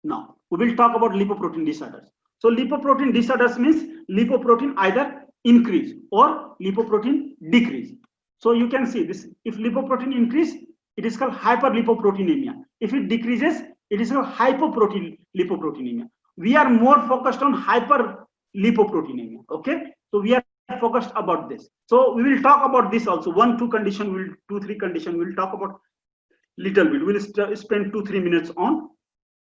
Now we will talk about lipoprotein disorders. So lipoprotein disorders means lipoprotein either increase or lipoprotein decrease. So you can see this, if lipoprotein increase, it is called hyperlipoproteinemia. If it decreases, it is called hypoproteinemia. We are more focused on hyperlipoproteinemia. Okay, so we are focused about this. So we will talk about this also. 1, 2 condition, will 2, 3 condition. We will talk about little bit. We will spend 2, 3 minutes on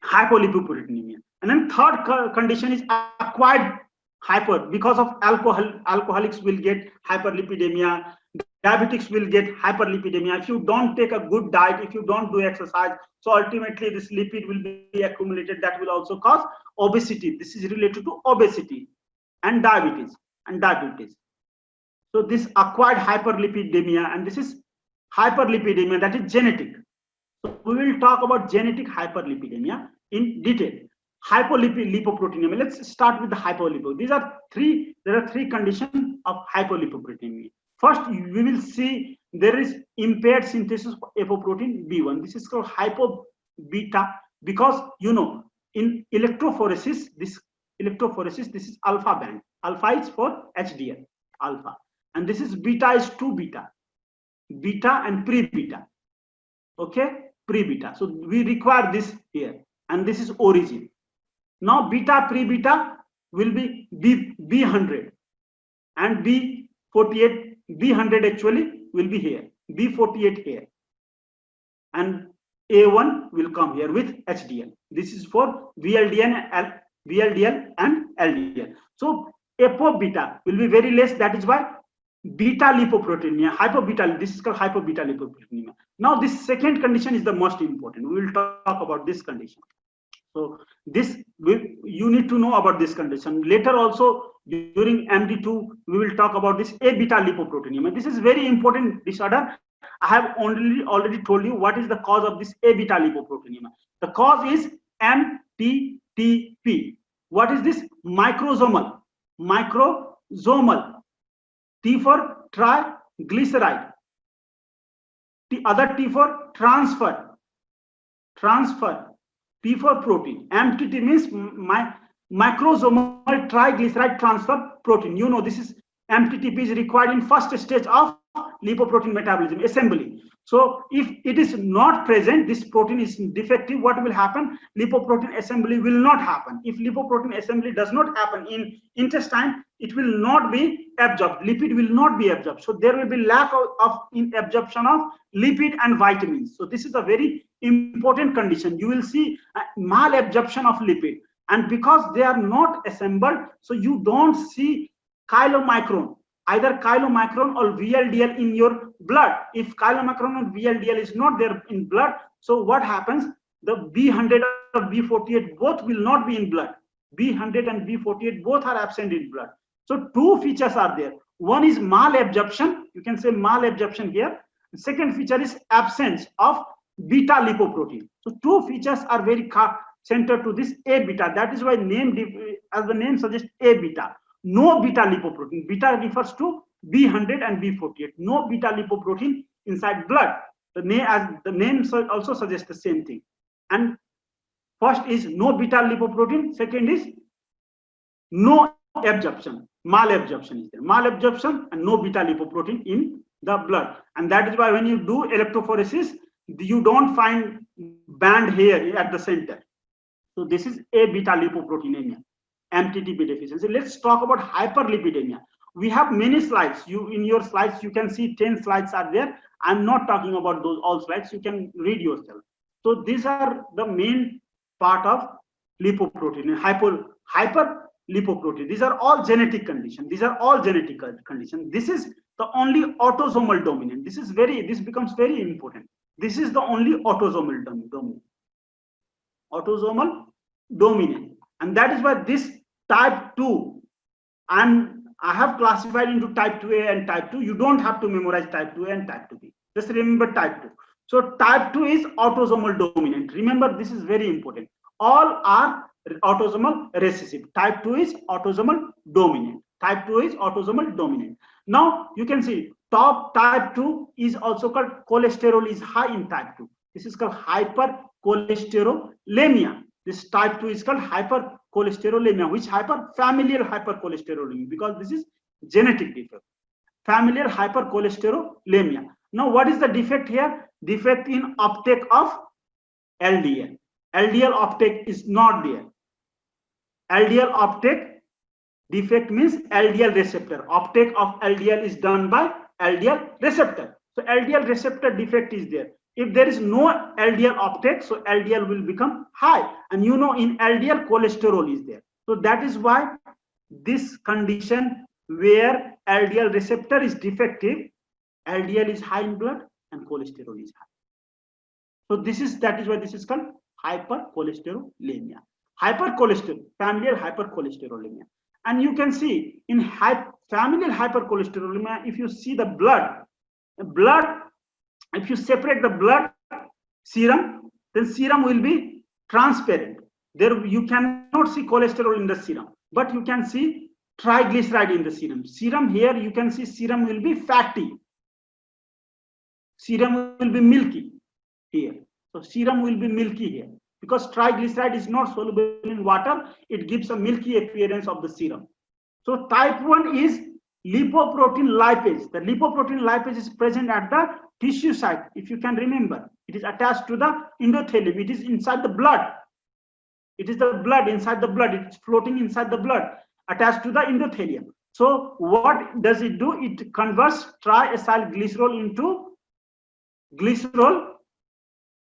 hypolipoproteinemia. And then third condition is acquired hyper, because of alcoholics will get hyperlipidemia, diabetics will get hyperlipidemia if you don't take a good diet, if you don't do exercise. So ultimately this lipid will be accumulated, that will also cause obesity. This is related to obesity and diabetes. So this acquired hyperlipidemia, and this is hyperlipidemia, that is genetic. So we will talk about genetic hyperlipidemia in detail. Hypolipoproteinemia. Let's start with the hypolipo. There are three conditions of hypolipoproteinemia. First, we will see there is impaired synthesis of apoprotein B1. This is called hypobeta, because you know in electrophoresis, this is alpha band. Alpha is for HDL, alpha, and this is beta is 2 beta and pre-beta. Okay, pre-beta. So we require this here, and this is origin. Now beta pre-beta will be B100 and B48. B100 actually will be here, B48 here, and A1 will come here with HDL. This is for VLDL and LDL. So ApoBeta will be very less. That is why beta lipoproteinemia, hypobeta. This is called hypobeta lipoproteinemia. Now this second condition is the most important. We will talk about this condition. So this you need to know about this condition. Later also during MD2 we will talk about this A beta lipoproteinemia. This is very important disorder. I have already told you what is the cause of this A beta lipoproteinemia. The cause is MTTP. What is this? Microsomal. T for triglyceride. The other T for transfer. P for protein. MTT means microsomal triglyceride transfer protein. You know this is MTTP is required in first stage of lipoprotein metabolism assembly. So if it is not present, this protein is defective, what will happen? Lipoprotein assembly will not happen. If lipoprotein assembly does not happen in intestine, it will not be absorbed. Lipid will not be absorbed. So there will be lack of absorption of lipid and vitamins. So this is a very important condition. You will see malabsorption of lipid, and because they are not assembled, so you don't see chylomicron, either chylomicron or VLDL in your blood. If chylomicron or VLDL is not there in blood, so what happens? The B100 or B48 both will not be in blood. B100 and B48 both are absent in blood. So two features are there. One is malabsorption. You can say malabsorption here. The second feature is absence of beta lipoprotein. So two features are very centered to this A beta. That is why as the name suggests, A beta. No beta lipoprotein. Beta refers to B100 and B48. No beta lipoprotein inside blood. The name also suggests the same thing. And first is no beta lipoprotein. Second is no absorption. Malabsorption is there. Malabsorption and no beta lipoprotein in the blood. And that is why when you do electrophoresis, you don't find band here at the center. So this is A beta lipoproteinemia, MTTP deficiency. Let's talk about hyperlipidemia. We have many slides. In your slides you can see 10 slides are there. I'm not talking about those all slides. You can read yourself. So these are the main part of lipoprotein, hyperlipoprotein. These are all genetic conditions. This is the only autosomal dominant. This becomes very important. This is the only autosomal dominant. Autosomal dominant, and that is why this type 2, and I have classified into type 2A and type 2. You don't have to memorize type 2A and type 2B. Just remember type 2. So type 2 is autosomal dominant. Remember, this is very important. All are autosomal recessive. Type 2 is autosomal dominant. Now you can see type 2 is also called cholesterol is high in type 2. This is called hypercholesterolemia. This type 2 is called hypercholesterolemia. Which hyper? Familial hypercholesterolemia, because this is genetic defect. Familial hypercholesterolemia. Now, what is the defect here? Defect in uptake of LDL. LDL uptake is not there. LDL uptake defect means LDL receptor. Uptake of LDL is done by LDL receptor. So LDL receptor defect is there. If there is no LDL uptake, so LDL will become high. And you know, in LDL, cholesterol is there. So that is why this condition where LDL receptor is defective, LDL is high in blood and cholesterol is high. So that is why this is called hypercholesterolemia. Familial hypercholesterolemia. And you can see in familial hypercholesterolemia, if you see the blood, if you separate the blood serum, then serum will be transparent. There you cannot see cholesterol in the serum, but you can see triglyceride in the serum. Serum here, you can see serum will be fatty. Serum will be milky here. So serum will be milky here. Because triglyceride is not soluble in water, it gives a milky appearance of the serum. So type 1 is lipoprotein lipase. The lipoprotein lipase is present at the tissue site. If you can remember, it is attached to the endothelium. It is inside the blood. It is the blood, inside the blood. It is floating inside the blood, attached to the endothelium. So what does it do? It converts triacylglycerol into glycerol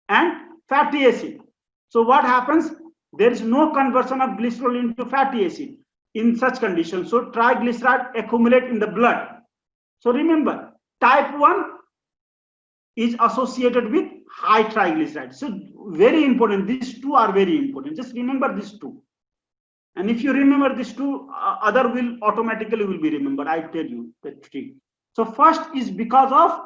and fatty acid. So what happens? There is no conversion of glycerol into fatty acid in such conditions. So triglyceride accumulate in the blood. So remember, type 1 is associated with high triglycerides. So very important. These two are very important. Just remember these two. And if you remember these two, other will automatically will be remembered. I tell you the trick. So first is because of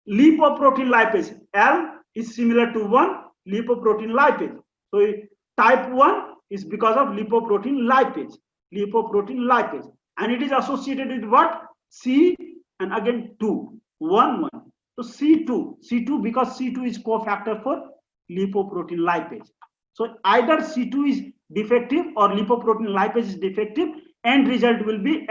lipoprotein lipase. L is similar to 1 lipoprotein lipase. So type 1 is because of lipoprotein lipase. And it is associated with what? C and again 2. 1, 1. So C2 because C2 is cofactor for lipoprotein lipase. So either C2 is defective or lipoprotein lipase is defective. End result will be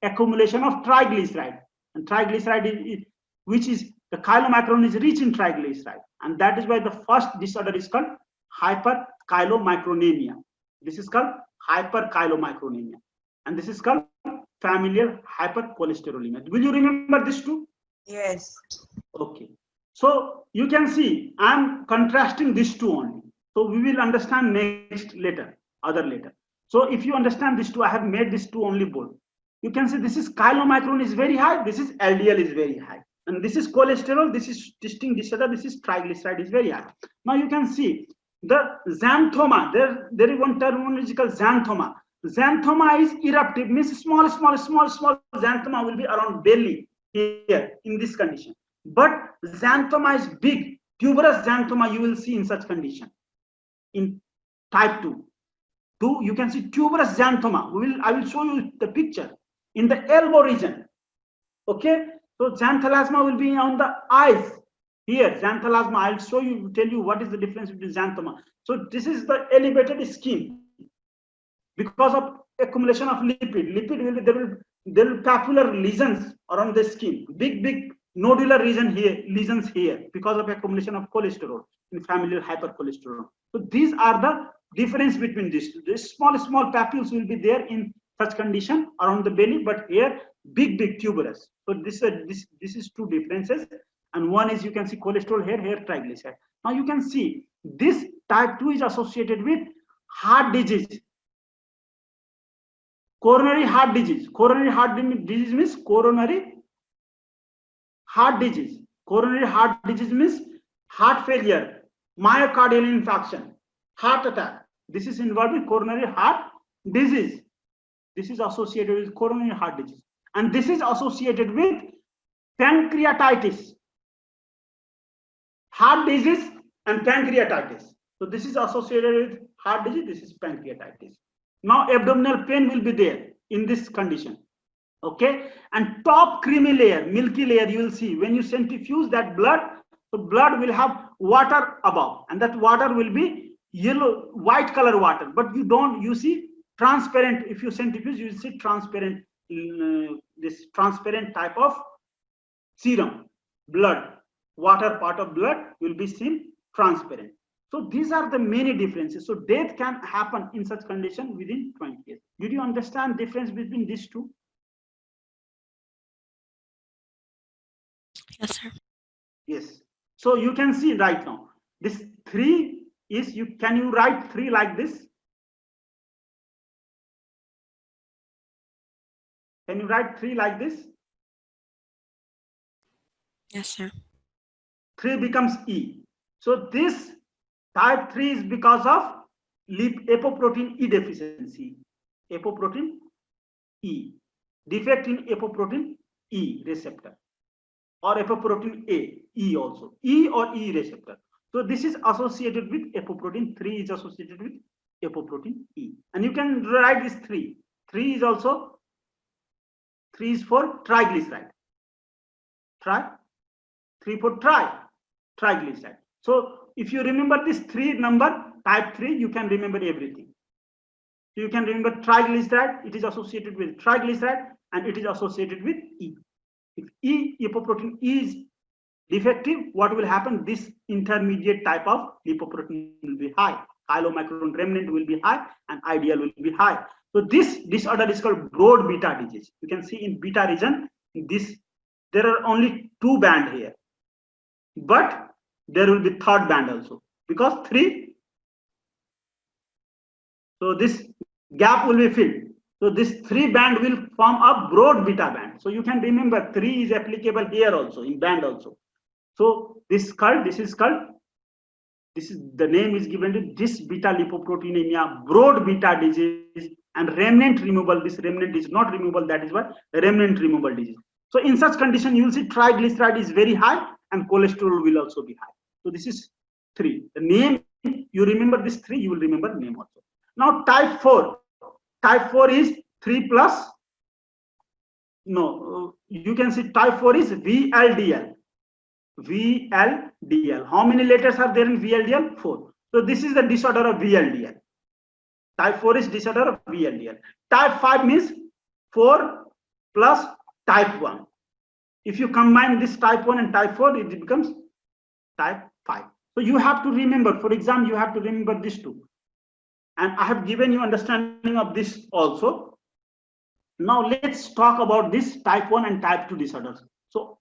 accumulation of triglyceride. And triglyceride which is the chylomicron is rich in triglyceride. And that is why the first disorder is called hyperchylomicronemia. This is called hyperchylomicronemia. And this is called familial hypercholesterolemia. Will you remember this too? Yes. Okay. So you can see I am contrasting these two only. So we will understand later. So if you understand these two, I have made these two only bold. You can see this is chylomicron is very high. This is LDL is very high. And this is cholesterol, this is distinct disorder, this is triglyceride is very high. Now you can see the xanthoma, there is one terminology called xanthoma. Xanthoma is eruptive, means small xanthoma will be around belly here in this condition. But xanthoma is big, tuberous xanthoma you will see in such condition. In type 2, you can see tuberous xanthoma. I will show you the picture in the elbow region. Okay. So xanthelasma will be on the eyes here. Xanthelasma, I'll show you, tell you what is the difference between xanthoma. So this is the elevated skin because of accumulation of lipid. Lipid will be there will papular lesions around the skin. Big nodular lesions here because of accumulation of cholesterol in familial hypercholesterol. So these are the difference between these two. These small papules will be there in such condition around the belly, but here big tuberous. So this is two differences, and one is you can see cholesterol here triglyceride. Now you can see this type 2 is associated with heart disease, coronary heart disease. Coronary heart disease means coronary heart disease. Coronary heart disease means heart failure, myocardial infarction, heart attack. This is involved with coronary heart disease. This is associated with coronary heart disease. And this is associated with pancreatitis, heart disease and pancreatitis. So this is associated with heart disease, this is pancreatitis. Now abdominal pain will be there in this condition. Okay, and top creamy layer, milky layer, you will see when you centrifuge that blood, the blood will have water above, and that water will be yellow, white color water, but you see transparent. If you centrifuge, you will see transparent, this transparent type of serum, blood, water part of blood will be seen transparent. So these are the many differences. So death can happen in such condition within 20 years. Did you understand difference between these two? Yes, sir. Yes. So you can see right now, this 3 is, can you write 3 like this? Can you write 3 like this? Yes, sir. 3 becomes E. So this type 3 is because of apoprotein E deficiency. Apoprotein E. Defect in apoprotein E receptor. Or apoprotein A, E also. E or E receptor. So this is associated with apoprotein. 3 is associated with apoprotein E. And you can write this 3. 3 is also, 3 is for triglyceride. 3 for triglyceride. So if you remember this 3 number, type 3, you can remember everything. So you can remember triglyceride, it is associated with triglyceride and it is associated with E. If apoprotein E is defective, what will happen? This intermediate type of lipoprotein will be high. Chylomicron remnant will be high and IDL will be high. So this disorder is called broad beta disease. You can see in beta region, there are only 2 bands here, but there will be 3rd band also, because 3. So this gap will be filled. So this 3 band will form a broad beta band. So you can remember 3 is applicable here also, in band also. So this is called, the name is given to this beta lipoproteinemia, broad beta disease, and remnant removal. This remnant is not removable, that is why remnant removal disease. So in such condition, you will see triglyceride is very high and cholesterol will also be high. So this is 3. The name, you remember this 3, you will remember name also. Now type 4. Type 4 is 3 plus, no, you can see type 4 is VLDL. VLDL. How many letters are there in VLDL? 4. So this is the disorder of VLDL. Type 4 is disorder of VLDL. Type 5 means 4 plus type 1. If you combine this type 1 and type 4, it becomes type 5. So you have to remember, for example, you have to remember these 2. And I have given you understanding of this also. Now let's talk about this type 1 and type 2 disorders. So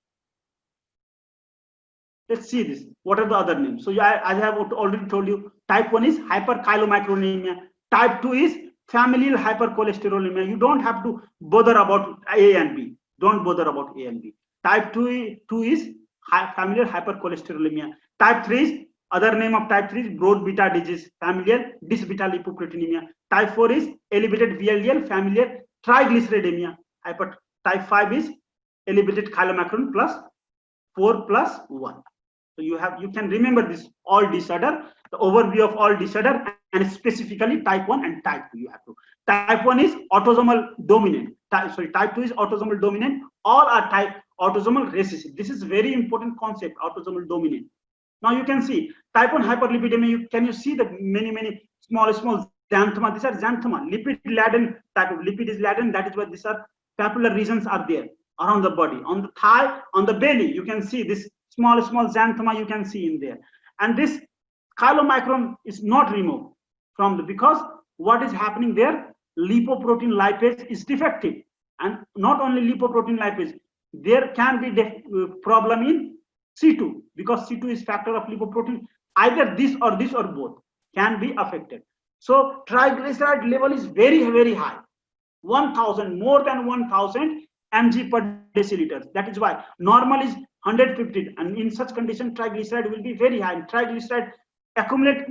let's see this. What are the other names? So I have already told you, type 1 is hyperchylomicronemia. Type 2 is familial hypercholesterolemia. You don't have to bother about A and B. Don't bother about A and B. Type 2 is familial hypercholesterolemia. Type 3 is, other name of type 3 is broad beta disease, familial dysbeta lipoproteinemia. Type 4 is elevated VLDL, familial triglyceridemia. Type 5 is elevated chylomicron plus 4 plus 1. So you can remember this all disorder, the overview of all disorder, and specifically type 1 and type 2 you have to. Type 1 is autosomal dominant. Type 2 is autosomal dominant. All are type autosomal recessive. This is very important concept, autosomal dominant. Now you can see type 1 hyperlipidemia. Can you see the many small xanthoma? These are xanthoma, lipid laden type of lipid is laden. That is why these are papillary regions are there around the body, on the thigh, on the belly. You can see this small xanthoma you can see in there. And this chylomicron is not removed from because what is happening there? Lipoprotein lipase is defective, and not only lipoprotein lipase, there can be problem in C2, because C2 is factor of lipoprotein. Either this or both can be affected. So triglyceride level is very high, 1000, more than 1000 mg per deciliter. That is why normal is 150, and in such condition triglyceride will be very high. And triglyceride accumulate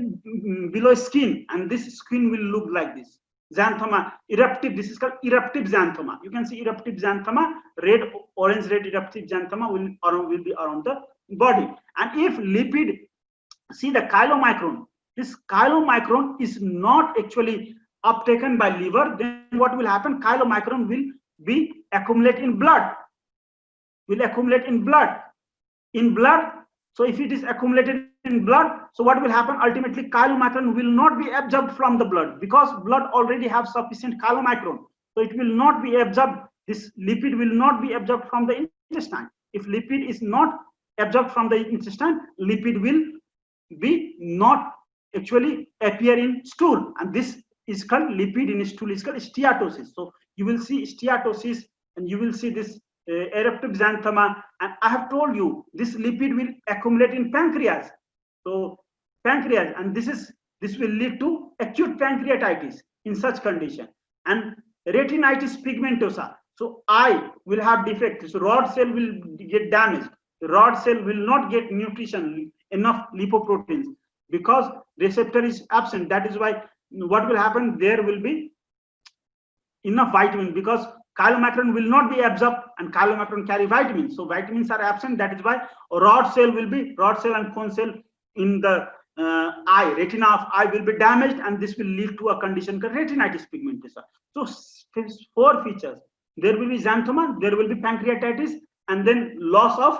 below skin, and this skin will look like this. Xanthoma, eruptive, this is called eruptive xanthoma. You can see eruptive xanthoma, orange red eruptive xanthoma will be around the body. And if lipid, see the chylomicron, this chylomicron is not actually uptaken by liver, then what will happen? Chylomicron will be accumulate in blood, In blood, So if it is accumulated in blood, so what will happen? Ultimately, chylomicron will not be absorbed from the blood because blood already have sufficient chylomicron. So it will not be absorbed. This lipid will not be absorbed from the intestine. If lipid is not absorbed from the intestine, lipid will be not actually appear in stool, and this is called lipid in stool is called steatosis. So you will see steatosis, and you will see this eruptive xanthoma, and I have told you this lipid will accumulate in pancreas. So pancreas, and this will lead to acute pancreatitis in such condition, and retinitis pigmentosa. So eye will have defect. So rod cell will get damaged. The rod cell will not get nutrition, enough lipoproteins, because receptor is absent. That is why what will happen? There will be enough vitamin because chylomicron will not be absorbed, and chylomicron carry vitamins. So vitamins are absent. That is why rod cell and cone cell in the eye, retina of eye will be damaged, and this will lead to a condition called retinitis pigmentosa. So 4 features. There will be xanthoma, there will be pancreatitis, and then loss of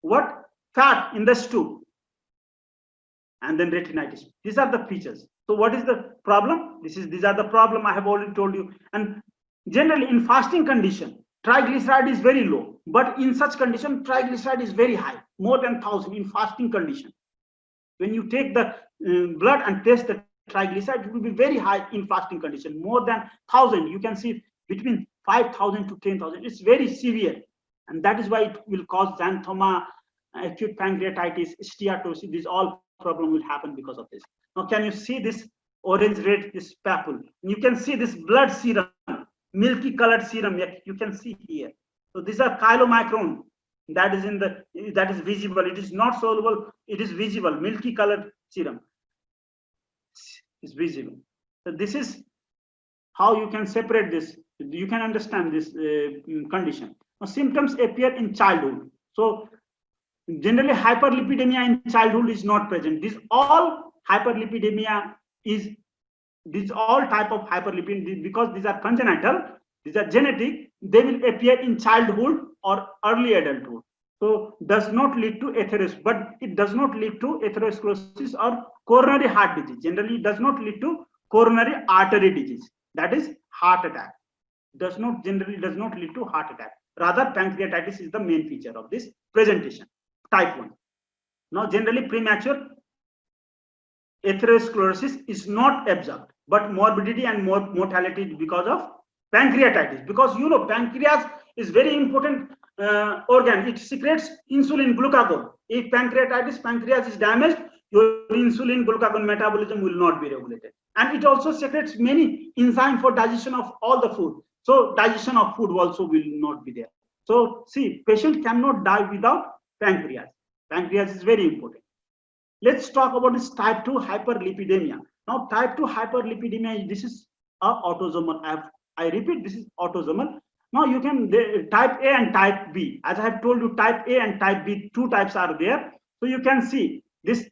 what? Fat in the stool, and then retinitis. These are the features. So what is the problem? These are the problem I have already told you. And generally in fasting condition, triglyceride is very low, but in such condition triglyceride is very high, more than 1000 in fasting condition. When you take the blood and test the triglyceride, it will be very high in fasting condition, more than 1000. You can see between 5000 to 10,000. It's very severe, and that is why it will cause xanthoma, acute pancreatitis, steatosis. This all problem will happen because of this. Now can you see this orange red, this papule? You can see this blood serum, milky colored serum. You can see here. So these are chylomicron. That is visible. It is not soluble. It is visible. Milky colored serum is visible. So this is how you can separate this. You can understand this condition. Now symptoms appear in childhood. So generally hyperlipidemia in childhood is not present. This all hyperlipidemia is all type of hyperlipidemia, because these are congenital, these are genetic, they will appear in childhood or early adulthood. So does not lead to atherosclerosis, but it does not lead to atherosclerosis or coronary heart disease. Generally it does not lead to coronary artery disease, that is heart attack. Generally does not lead to heart attack. Rather pancreatitis is the main feature of this presentation. Type 1. Now generally premature atherosclerosis is not observed, but morbidity and mortality because of pancreatitis, because you know pancreas is very important organ. It secretes insulin, glucagon. If pancreas is damaged, your insulin glucagon metabolism will not be regulated, and it also secretes many enzymes for digestion of all the food. So digestion of food also will not be there. So see, patient cannot die without pancreas. Pancreas is very important. Let's talk about this type 2 hyperlipidemia. Now type 2 hyperlipidemia, this is autosomal. I repeat, this is autosomal. Now you can type A and type B. As I have told you, type A and type B, 2 types are there. So you can see this.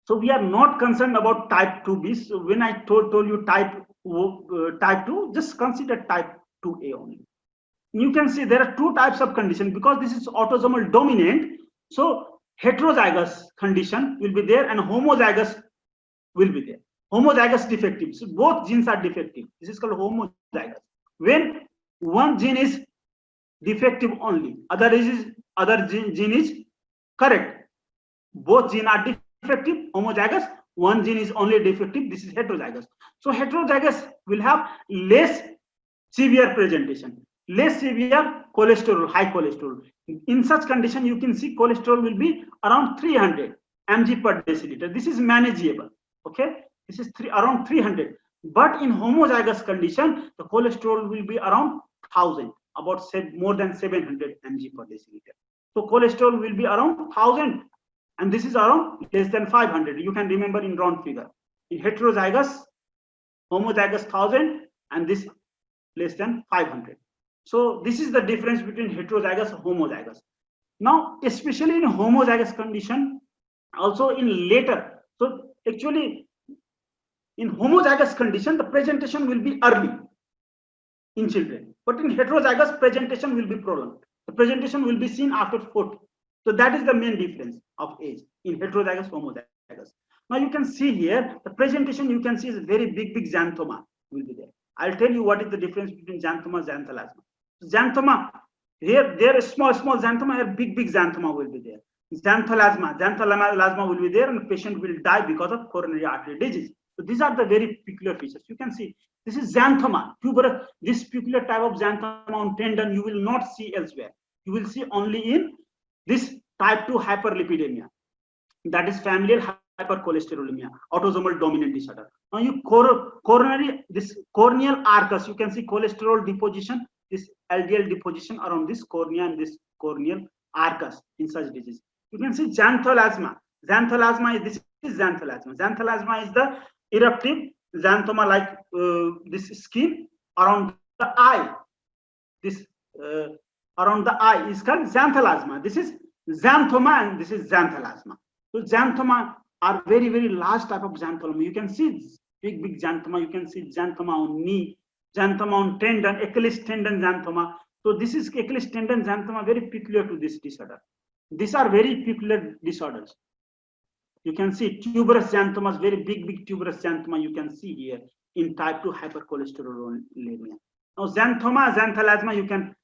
So we are not concerned about type 2B. So when I told you type 2, just consider type 2A only. You can see there are 2 types of condition, because this is autosomal dominant. So heterozygous condition will be there and homozygous will be there. Homozygous defective. So both genes are defective. This is called homozygous. When one gene is defective only, other gene is correct. Both genes are defective, homozygous. One gene is only defective. This is heterozygous. So heterozygous will have less severe presentation, less severe cholesterol, high cholesterol. In such condition, you can see cholesterol will be around 300 mg per deciliter. This is manageable. Okay, this is around 300. But in homozygous condition, the cholesterol will be around 1000, about more than 700 mg per deciliter. So cholesterol will be around 1000, and this is around less than 500. You can remember in round figure. In heterozygous, homozygous 1000, and this less than 500. So this is the difference between heterozygous and homozygous. Now, especially in homozygous condition, also in later. So actually, in homozygous condition, the presentation will be early in children, but in heterozygous, presentation will be prolonged. The presentation will be seen after So that is the main difference of age in heterozygous, homozygous. Now you can see here the presentation. You can see is very big xanthoma will be there. I'll tell you what is the difference between xanthoma, xanthelasma. Xanthoma here there is small xanthoma. Here big xanthoma will be there. Xanthelasma will be there, and the patient will die because of coronary artery disease. So these are the very peculiar features. You can see this is xanthoma, tuberous. This peculiar type of xanthoma on tendon you will not see elsewhere. You will see only in this type 2 hyperlipidemia, that is familial hypercholesterolemia, autosomal dominant disorder. Now you coronary, this corneal arcus, you can see cholesterol deposition, this LDL deposition around this cornea and this corneal arcus in such disease. You can see xanthelasma. Xanthelasma is, this is xanthelasma. Xanthelasma is the eruptive xanthoma like this skin around the eye. This around the eye is called xanthelasma. This is xanthoma and this is xanthelasma. So xanthoma are very, very large type of xanthoma. You can see big xanthoma. You can see xanthoma on knee, xanthoma on tendon, Achilles tendon xanthoma. So this is Achilles tendon xanthoma, very peculiar to this disorder. These are very peculiar disorders. You can see tuberous xanthomas, very big tuberous xanthoma you can see here in type 2 hypercholesterolemia. Now xanthoma, xanthelasma, you can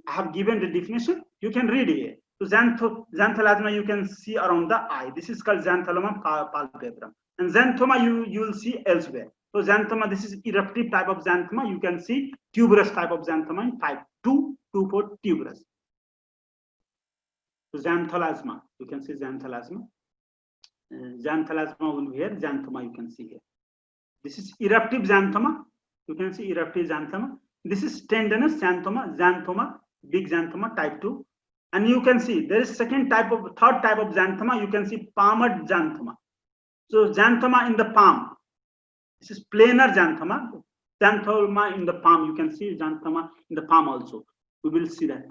have given the definition. You can read here. So xanthelasma you can see around the eye. This is called xanthoma palpebrum. And xanthoma you will see elsewhere. So xanthoma, this is eruptive type of xanthoma. You can see tuberous type of xanthoma in type 2 for tuberous. So xanthelasma, you can see xanthelasma. Xanthelasma will be here. Xanthoma you can see here. This is eruptive xanthoma. You can see eruptive xanthoma. This is tendinous xanthoma, xanthoma, big xanthoma type 2. And you can see there is third type of xanthoma. You can see palmate xanthoma. So xanthoma in the palm. This is planar xanthoma. Xanthoma in the palm. You can see xanthoma in the palm also. We will see that.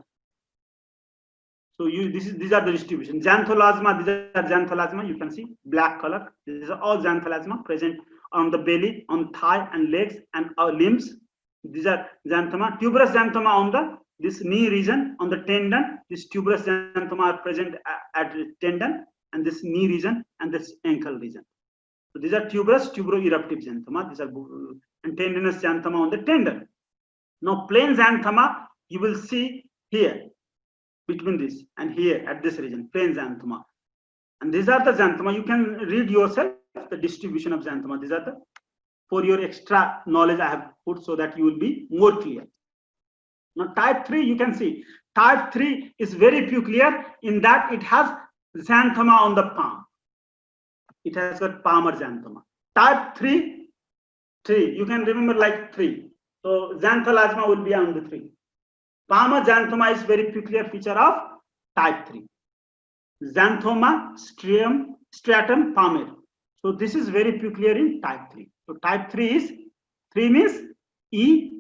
So these are the distribution. Xanthelasma, these are xanthelasma. You can see black color. These are all xanthelasma present on the belly, on thigh and legs and our limbs. These are xanthoma. Tuberous xanthoma on this knee region, on the tendon. This tuberous xanthoma are present at the tendon and this knee region and this ankle region. So these are tuberous, tubero-eruptive xanthoma. These are and tendinous xanthoma on the tendon. Now plain xanthoma you will see here between this and here at this region, plain xanthoma. And these are the xanthoma. You can read yourself the distribution of xanthoma. These are the, for your extra knowledge I have put so that you will be more clear. Now type 3 you can see. Type 3 is very peculiar in that it has xanthoma on the palm. It has got palmar xanthoma. Type 3, you can remember like 3. So xanthelasma will be on the 3. Palmar xanthoma is very peculiar feature of type 3. Xanthoma stratum palmare. So this is very peculiar in type 3. So type 3 is 3 means E.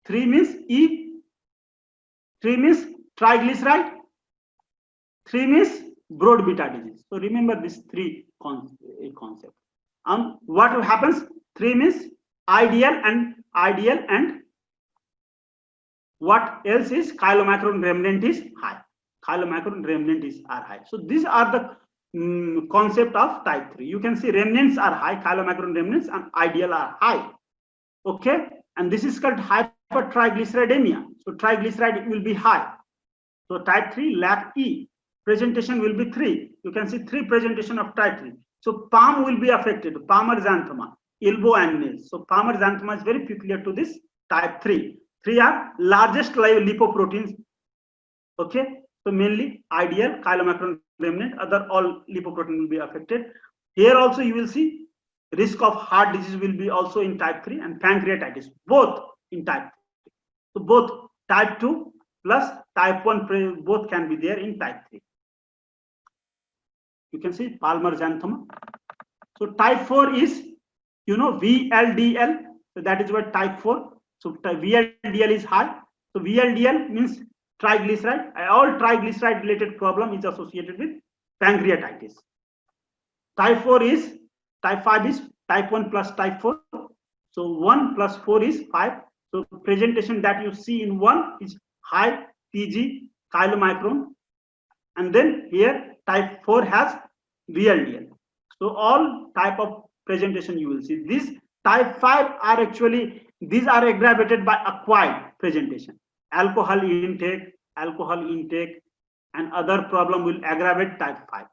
3 means E. 3 means triglyceride. 3 means broad beta disease. So remember this 3 concept. What happens? 3 means ideal and what else is chylomicron remnant is high. Chylomicron remnant are high. So these are the concept of type 3. You can see remnants are high, chylomicron remnants and ideal are high. Okay, and this is called hypertriglyceridemia. So triglyceride will be high. So type 3 lack E. Presentation will be 3. You can see 3 presentation of type 3. So palm will be affected, palmar xanthoma, elbow and nails. So palmar xanthoma is very peculiar to this type 3. 3 are largest lipoproteins. Okay, so mainly ideal, chylomicron remnant, other all lipoprotein will be affected. Here also you will see risk of heart disease will be also in type 3 and pancreatitis, both in type 3. So both type 2 plus type 1 both can be there in type 3. You can see palmar xanthoma. So type 4 is, VLDL. So that is what type 4. So VLDL is high. So VLDL means triglyceride. All triglyceride related problem is associated with pancreatitis. Type 4 is, type 5 is type 1 plus type 4. So 1 plus 4 is 5. So presentation that you see in 1 is high TG chylomicron And then here type 4 has VLDL. So all type of presentation you will see. These type 5 are actually, these are aggravated by acquired presentation. Alcohol intake, and other problem will aggravate type 5.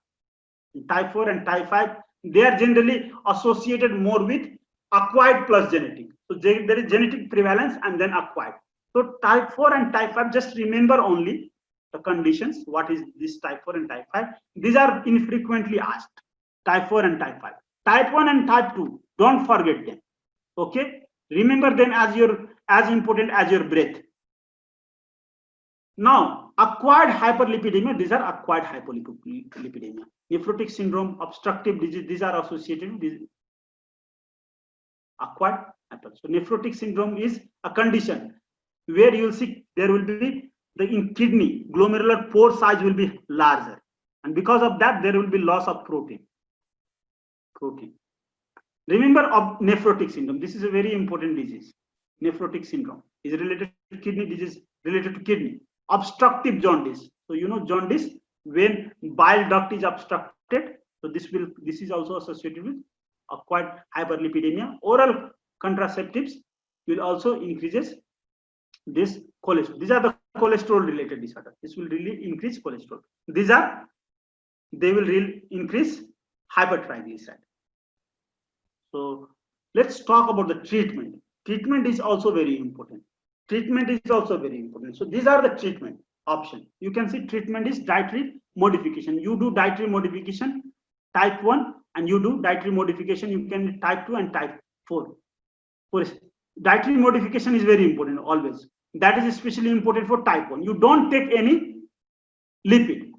Type 4 and type 5, they are generally associated more with acquired plus genetic. So there is genetic prevalence and then acquired. So type 4 and type 5, just remember only the conditions. What is this type 4 and type 5? These are infrequently asked. Type 4 and type 5. Type 1 and type 2, don't forget them. Okay? Remember them as important as your breath. Now, acquired hyperlipidemia, these are acquired hyperlipidemia. Nephrotic syndrome, obstructive disease, these are associated with acquired hyper. So nephrotic syndrome is a condition where you will see there will be the in kidney glomerular pore size will be larger, and because of that there will be loss of protein. Remember of nephrotic syndrome, this is a very important disease. Nephrotic syndrome is related to kidney disease, related to kidney. Obstructive jaundice, so you know jaundice when bile duct is obstructed, so this is also associated with acquired hyperlipidemia. Oral contraceptives will also increases this cholesterol. These are the cholesterol related disorders. This will really increase cholesterol. They will really increase hypertriglyceride. So let's talk about the treatment. Treatment is also very important. So these are the treatment options. You can see treatment is dietary modification. You do dietary modification type 1, and you do dietary modification, you can do type 2 and type 4. Dietary modification is very important always. That is especially important for type 1. You don't take any lipid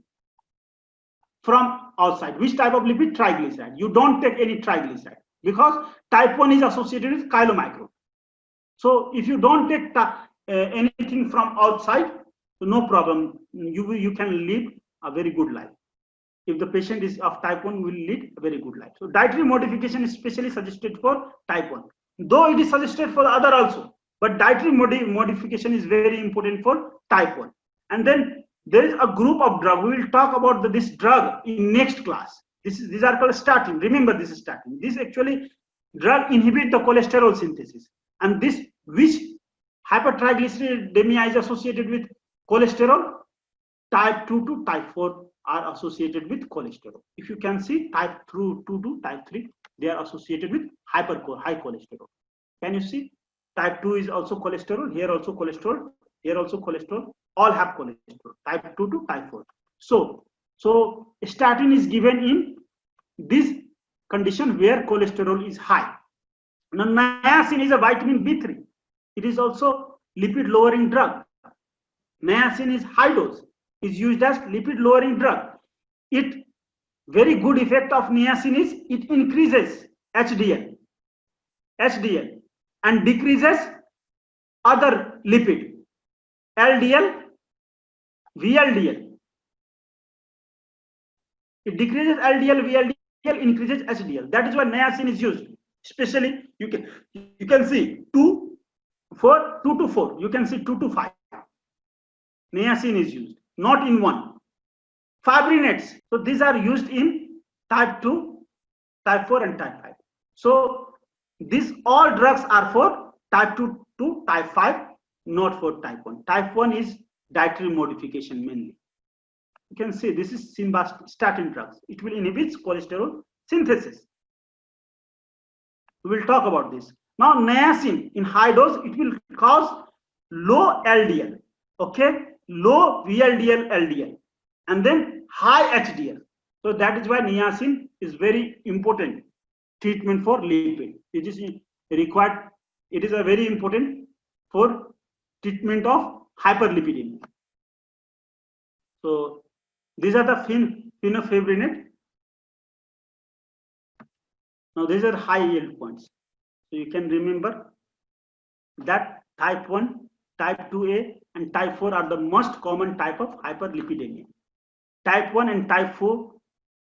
from outside. Which type of lipid? Triglyceride. You don't take any triglyceride because type 1 is associated with chylomicron. So if you don't take anything from outside, no problem. You can live a very good life. If the patient is of type 1, will lead a very good life. So dietary modification is specially suggested for type 1, though it is suggested for the other also, but dietary modification is very important for type 1. And then there is a group of drug. We will talk about this drug in next class. These are called statin. Remember, this is statin. This actually drug inhibit the cholesterol synthesis, and this which hypertriglyceridemia is associated with cholesterol. Type 2 to type 4 are associated with cholesterol. If you can see type 2 to type 3, they are associated with high cholesterol. Can you see? Type 2 is also cholesterol, here also cholesterol, here also cholesterol, all have cholesterol. Type 2 to type 4. So statin is given in this condition where cholesterol is high. Now niacin is a vitamin B3. It is also lipid lowering drug. Niacin is high dose, is used as lipid lowering drug. It very good effect of niacin is it increases HDL and decreases other lipid LDL, VLDL. It decreases LDL, VLDL, increases HDL. That is why niacin is used. Especially you can see 2 to 4. You can see 2 to 5. Niacin is used, not in 1. Fibrinates. So these are used in type 2, type 4 and type 5. So these all drugs are for type 2 to type 5, not for type 1. Type 1 is dietary modification mainly. You can see this is simvastatin drugs. It will inhibit cholesterol synthesis. We will talk about this. Now niacin in high dose, it will cause low LDL, okay, low VLDL, LDL, and then high HDL. So that is why niacin is very important treatment for lipid. It is required. It is a very important for treatment of hyperlipidemia. So these are the fenofibrate. Now these are high yield points. So you can remember that type 1, type 2A and type 4 are the most common type of hyperlipidemia. Type 1 and type 4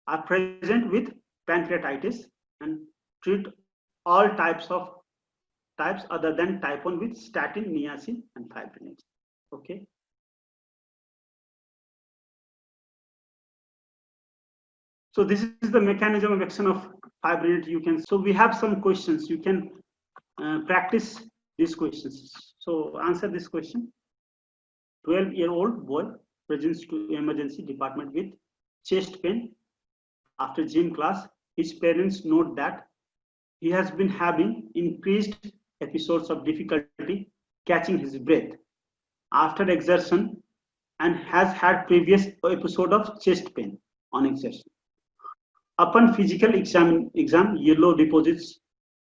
are present with pancreatitis and treat all types other than type 1 with statin, niacin and fibrinates. Okay. So this is the mechanism of action of fibrinogen. So we have some questions. You can practice these questions. So answer this question. 12-year-old boy presents to emergency department with chest pain after gym class. His parents note that he has been having increased episodes of difficulty catching his breath after exertion and has had previous episode of chest pain on exertion. Upon physical exam, yellow deposits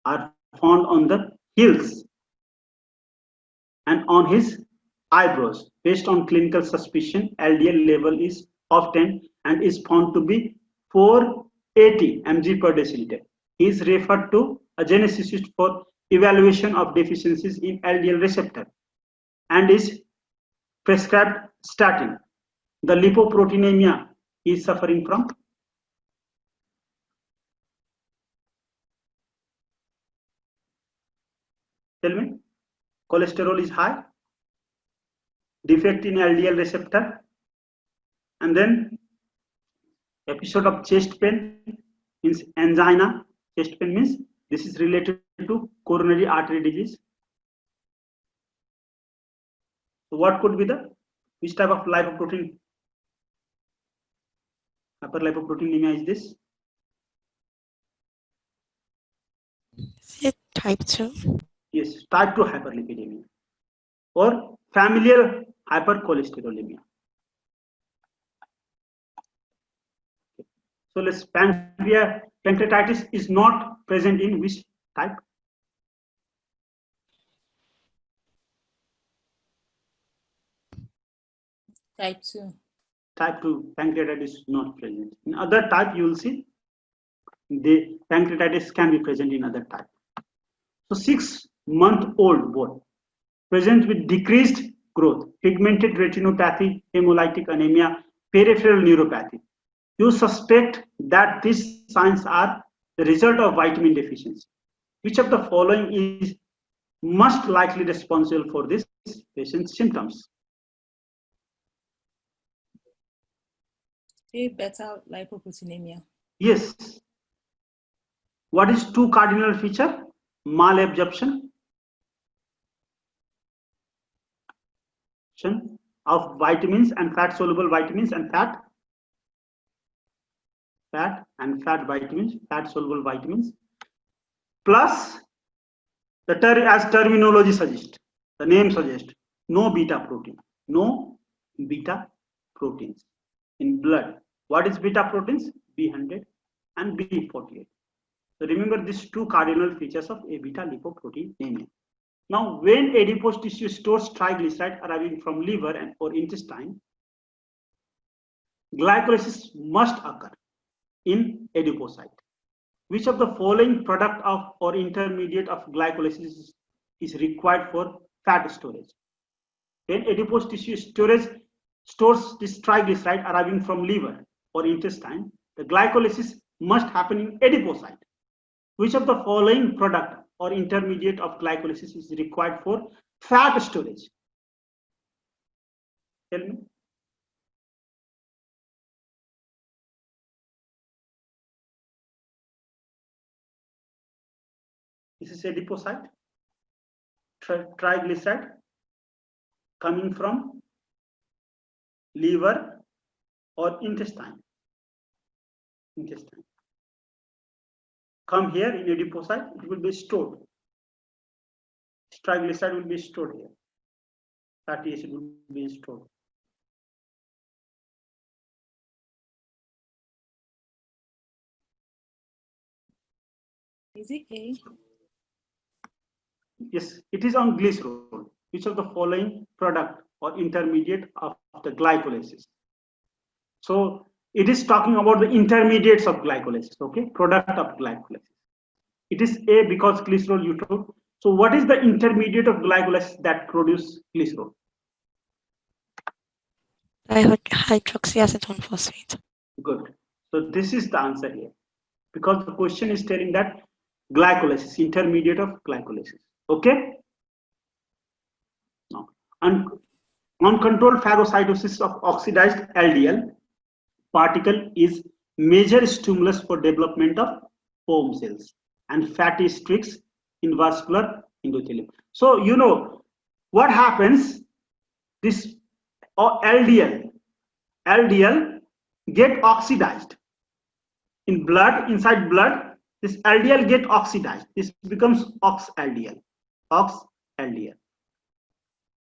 are found on the heels and on his eyebrows. Based on clinical suspicion, LDL level is often and is found to be 480 mg per deciliter. He is referred to a geneticist for evaluation of deficiencies in LDL receptor and is prescribed statin. The lipoproteinemia he is suffering from. Tell me. Cholesterol is high, defect in LDL receptor, and then episode of chest pain means angina. Chest pain means this is related to coronary artery disease. So what could be which type of lipoprotein? Hyperlipoproteinemia is this? Is it type 2? Yes, type 2 hyperlipidemia or familial hypercholesterolemia. So let's pancreatitis is not present in which type? Type 2. Type 2 pancreatitis is not present. In other type, you will see the pancreatitis can be present in other type. So 6-month-old boy present with decreased growth, pigmented retinopathy, hemolytic anemia, peripheral neuropathy. You suspect that these signs are the result of vitamin deficiency. Which of the following is most likely responsible for this patient's symptoms? A beta lipoproteinemia. Yes. What is 2 cardinal feature? Malabsorption of vitamins and fat soluble vitamins and fat vitamins, fat soluble vitamins, plus as terminology suggests, the name suggests, no beta protein, no beta proteins in blood. What is beta proteins? B100 and B48. So remember these 2 cardinal features of A beta lipoproteinemia. Now, when adipose tissue stores triglyceride arriving from liver and or intestine, glycolysis must occur in adipocyte. Which of the following product of or intermediate of glycolysis is required for fat storage? When adipose tissue stores this triglyceride arriving from liver or intestine, the glycolysis must happen in adipocyte. Which of the following product or intermediate of glycolysis is required for fat storage? Tell me. This is adipocyte, triglyceride coming from liver or intestine. Come here in adipocyte, it will be stored. Triglyceride will be stored here. Fatty acid will be stored. Is it A? Yes, it is on glycerol. Which of the following product or intermediate of the glycolysis? So it is talking about the intermediates of glycolysis, okay? Product of glycolysis. It is A because glycerol you told. So what is the intermediate of glycolysis that produce glycerol? Dihydroxyacetone phosphate. Good. So this is the answer here. Because the question is telling that glycolysis, intermediate of glycolysis. Okay? Now, uncontrolled phagocytosis of oxidized LDL particle is major stimulus for development of foam cells and fatty streaks in vascular endothelium. So you know what happens, this LDL get oxidized in blood, inside blood, this LDL get oxidized. This becomes ox-LDL,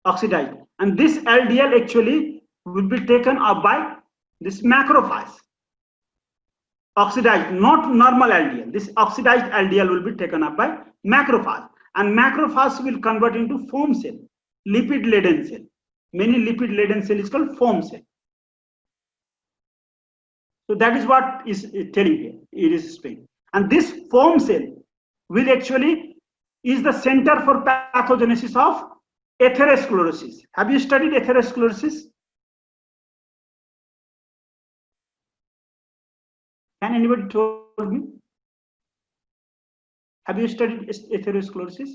oxidized. And this LDL actually will be taken up by this macrophage. Oxidized, not normal LDL. This oxidized LDL will be taken up by macrophage. And macrophage will convert into foam cell, lipid-laden cell. Many lipid-laden cell is called foam cell. So that is what is telling here. It is explained. And this foam cell will actually is the center for pathogenesis of atherosclerosis. Have you studied atherosclerosis? Can anybody tell me? Have you studied atherosclerosis?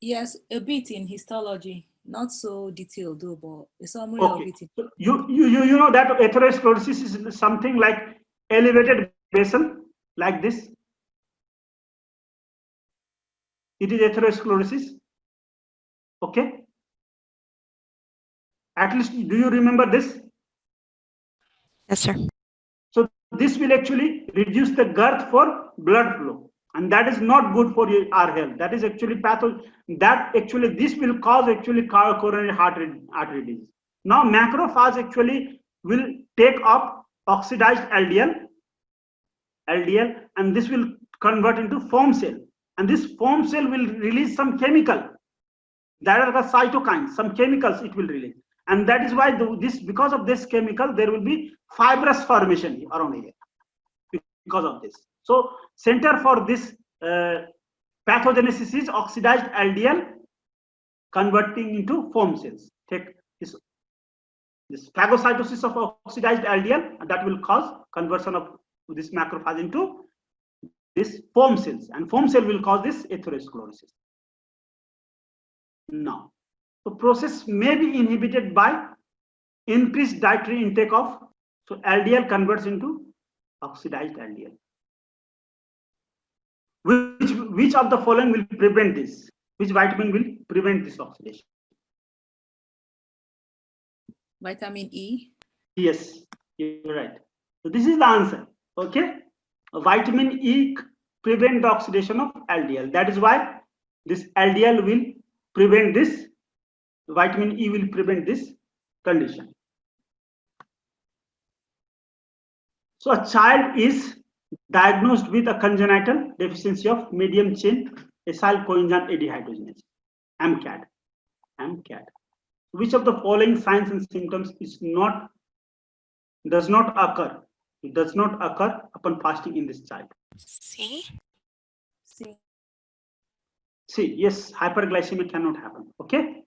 Yes, a bit in histology, not so detailed though, but a summary of Okay. it. So you know that atherosclerosis is something like elevated vessel like this. It is atherosclerosis. Okay. At least do you remember this? Yes, sir. So this will actually reduce the girth for blood flow, and that is not good for our health. That is actually this will cause actually coronary artery disease. Now macrophage actually will take up oxidized LDL, and this will convert into foam cell, and this foam cell will release some chemical. That are the cytokines, some chemicals it will release. And that is why because of this chemical, there will be fibrous formation around here because of this. So center for this pathogenesis is oxidized LDL converting into foam cells. Take this phagocytosis of oxidized LDL, and that will cause conversion of this macrophage into this foam cells, and foam cell will cause this atherosclerosis. Now, the process may be inhibited by increased dietary intake of, so LDL converts into oxidized LDL. Which of the following will prevent this? Which vitamin will prevent this oxidation? Vitamin E. Yes, you're right. So this is the answer. Okay, vitamin E prevent the oxidation of LDL. That is why this LDL will prevent this. Vitamin E will prevent this condition. So a child is diagnosed with a congenital deficiency of medium chain acyl coenzyme A dehydrogenase, AMCAD. Which of the following signs and symptoms does not occur? It does not occur upon fasting in this child. C. C. See, yes, hyperglycemia cannot happen. Okay,